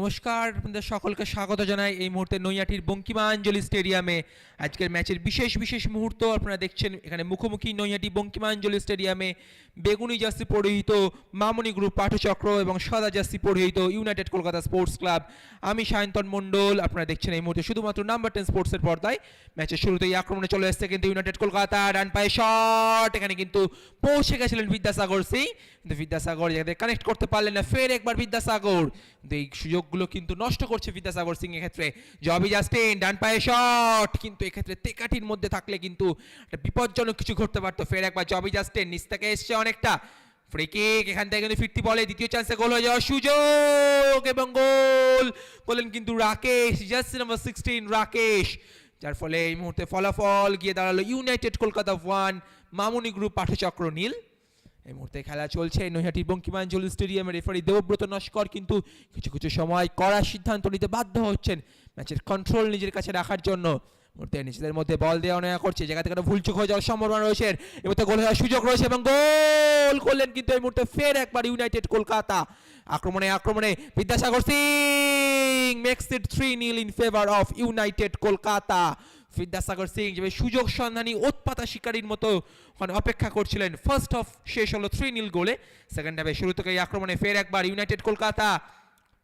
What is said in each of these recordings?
নমস্কার, আপনাদের সকলকে স্বাগত জানাই এই মুহূর্তে নৈয়াটির বঙ্কিমাঞ্জলি স্টেডিয়ামে। আজকের ম্যাচের বিশেষ বিশেষ মুহূর্ত আপনারা দেখছেন। এখানে মুখোমুখি নৈয়াটি বঙ্কিমাঞ্জলি স্টেডিয়ামে বেগুনি জার্সি পরিহিত মামনি গ্রুপ পাঠচক্র এবং সাদা জার্সি পরিহিত ইউনাইটেড কলকাতা স্পোর্টস ক্লাব। আমি সায়ন্তন মণ্ডল। আপনারা দেখছেন এই মুহূর্তে শুধুমাত্র নাম্বার 10 স্পোর্টসের পর্দায়। ম্যাচের শুরুতেই আক্রমণে চলে এসেছে কিন্তু ইউনাইটেড কলকাতা। ডান পায়ে শট, এখানে কিন্তু পৌঁছে গেছিলেন বিদ্যাসাগর সিং, কিন্তু বিদ্যাসাগর যাতে কানেক্ট করতে পারলেন না। ফের একবার বিদ্যাসাগর, এই সুযোগগুলো কিন্তু নষ্ট করছে বিদ্যাসাগর সিং এক্ষেত্রে। জবি জাস্টিন ডান পায়ে শট, কিন্তু এক্ষেত্রে তেকাটির মধ্যে থাকলে কিন্তু একটা বিপজ্জনক কিছু ঘটতে পারতো। ফের একবার জবি জাস্টিন নিচ থেকে এসছে অনেকটা ফ্রি কিক, এখান থেকে কিন্তু ফিরতি বলে দ্বিতীয় চান্সে গোল হয়ে যাওয়ার সুযোগ এবং গোল করলেন কিন্তু রাকেশ, জার্সি নাম্বার 16 রাকেশ, যার ফলে এই মুহূর্তে ফলাফল গিয়ে দাঁড়ালো ইউনাইটেড কলকাতা 1 মামনি গ্রুপ পাঠচক্র নীল। এই মুহূর্তে খেলা চলছে নৈহাটি বঙ্কিমাঞ্জলি স্টেডিয়ামের। রেফারি দেবব্রত নস্কর কিন্তু কিছু কিছু সময় কড়া সিদ্ধান্ত নিতে বাধ্য হচ্ছেন ম্যাচের কন্ট্রোল নিজের কাছে রাখার জন্য। মুহূর্তে নিজেদের মধ্যে বল দেওয়া নেওয়া করছে, জায়গা থেকে ভুলচুক হয়ে যাওয়ার সম্ভাবনা রয়েছে, এই মুহূর্তে গোল হওয়ার সুযোগ রয়েছে এবং গোল করলেন কিন্তু এই মুহূর্তে ফের একবার ইউনাইটেড কলকাতা। আক্রমণে Vidyasagar Singh makes it 3-0 in favour of United Kolkata. Vidyasagar Singh যে সুযোগ সন্ধানী ওৎপাতা শিকারীর মতো অপেক্ষা করছিলেন। ফার্স্ট হাফ শেষ হলো 3-0 গোলে। সেকেন্ড হাফে শুরু থেকেই আক্রমণে ফের একবার ইউনাইটেড কলকাতা।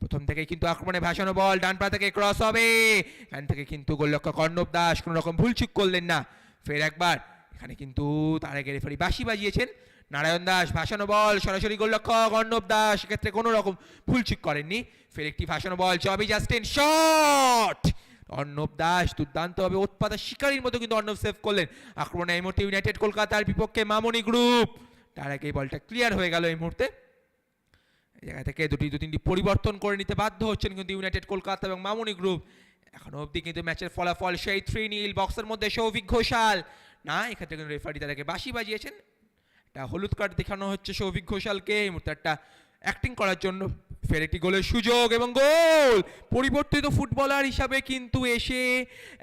প্রথম থেকেই কিন্তু আক্রমণে ভাসানো বল, ডান পা থেকে ক্রস হবে, এখান থেকে কিন্তু গোলরক্ষক অর্ণব দাস কোনো রকম ভুলচুক করলেন না। ফের একবার এখানে কিন্তু তার আগে রেফারি বাঁশি বাজিয়েছেন। নারায়ণ দাস ভাসানো বল, সরাসরি গোলরক্ষক অর্ণব দাস এক্ষেত্রে কোনো রকম ভুলচুক করেননি। ফের একটি ভাসানো বল, জবি জাস্টিন শট, অর্ণব দাস দুর্দান্তভাবে ওৎপাতা শিকারীর মতো কিন্তু অর্ণব সেভ করলেন। আক্রমণে এই মুহূর্তে ইউনাইটেড কলকাতার বিপক্ষে মামনি গ্রুপ। তার আগে এই বলটা ক্লিয়ার হয়ে গেল। এই মুহূর্তে এই জায়গা থেকে দু তিনটি পরিবর্তন করে নিতে বাধ্য হচ্ছেন কিন্তু ইউনাইটেড কলকাতা এবং মামনি গ্রুপ। এখনো অবধি কিন্তু ম্যাচের ফলাফল সেই 3-0। বক্সের মধ্যে সৌভিক ঘোষাল না, এক্ষেত্রে কিন্তু রেফারি তাদেরকে বাঁশি বাজিয়েছেন। একটা হলুদ কার্ড দেখানো হচ্ছে সৌভিক ঘোষালকে এই মুহূর্তে একটা অ্যাক্টিং করার জন্য। ফের একটি গোলের সুযোগ এবং গোল। পরিবর্তিত ফুটবলার হিসাবে কিন্তু এসে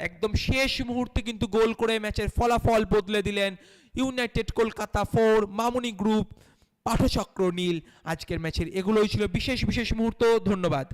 একদম শেষ মুহূর্তে কিন্তু গোল করে ম্যাচের ফলাফল বদলে দিলেন ইউনাইটেড কলকাতা 4 মামনি গ্রুপ পাঠচক্র নীল। আজকের ম্যাচের এগুলোই ছিল বিশেষ বিশেষ মুহূর্ত। ধন্যবাদ।